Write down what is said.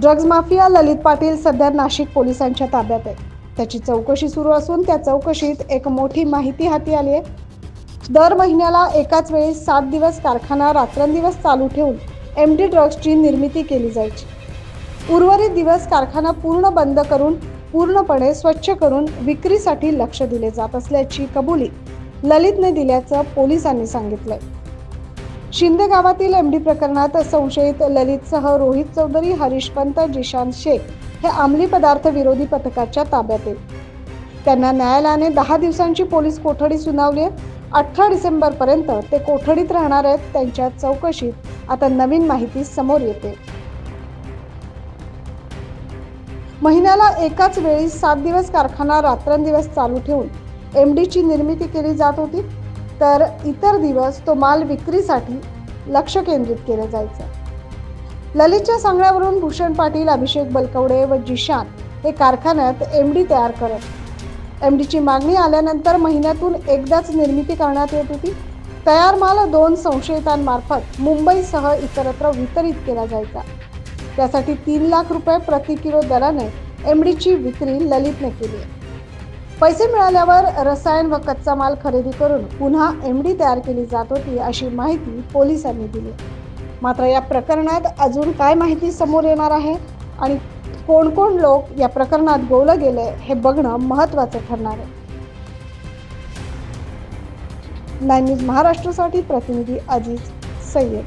Drugs mafia ललित पाटील सध्या नाशिक पोलिसांच्या ताब्यात आहे। त्याची चौकशी सुरू असून त्या चौकशीत एक मोठी माहिती हाती आली आहे। दर महिन्याला एकाच वेळी 7 दिवस कारखाना रात्रंदिवस चालू ठेवून एमडी ड्रग्जची निर्मिती केली जायची। उर्वरित दिवस कारखाना पूर्ण बंद करून पूर्णपणे स्वच्छ करून विक्रीसाठी लक्ष दिले जात असल्याची कबुली ललितने दिल्याचं पोलिसांनी सांगितलंय। शिंदे गावातील एमडी प्रकरणात संशयित ललितसह रोहित चौधरी, हरीश पंत, जिशान शेख हे अंमली पदार्थ विरोधी पथकाच्या ताब्यात आहेत। त्यांना न्यायालयाने 10 दिवसांची पोलीस कोठडी सुनावली आहे। 18 डिसेंबर पर्यंत ते कोठडीत राहणार आहेत। त्यांच्या चौकशीत आता नवीन माहिती समोर येते। महिन्याला एकाच वेळी 7 दिवस कारखाना रात्रंदिवस चालू ठेवून एमडीची निर्मिती केली जात होती, तर इतर दिवस तो माल विक्रीसाठी लक्ष केंद्रित केले जायचे। ललितच्या सांगण्यावरून भूषण पाटील, अभिषेक बलकवडे व जिशान हे कारखान्यात एमडी तयार करत। एमडीची मागणी आल्यानंतर महिन्यातून एकदाच निर्मिती करण्यात येत होती। तयार माल 2 संशयितांमार्फत मुंबईसह इतरत्र वितरित केला जायचा। त्यासाठी 3 लाख रुपये प्रति किलो दराने एमडीची विक्री ललितने केली। पैसे मिळाल्यावर रसायन व कच्चा माल खरेदी करून पुन्हा एमडी तयार केली जात होती, अशी माहिती पोलिसांनी दिली। मात्र या प्रकरणात अजून काय माहिती समोर येणार आहे आणि कोण कोण लोक या प्रकरणात गोवलं गेले हे बघणं महत्त्वाचं ठरणार आहे। 9 न्यूज महाराष्ट्रासाठी प्रतिनिधी अजीज सय्यद।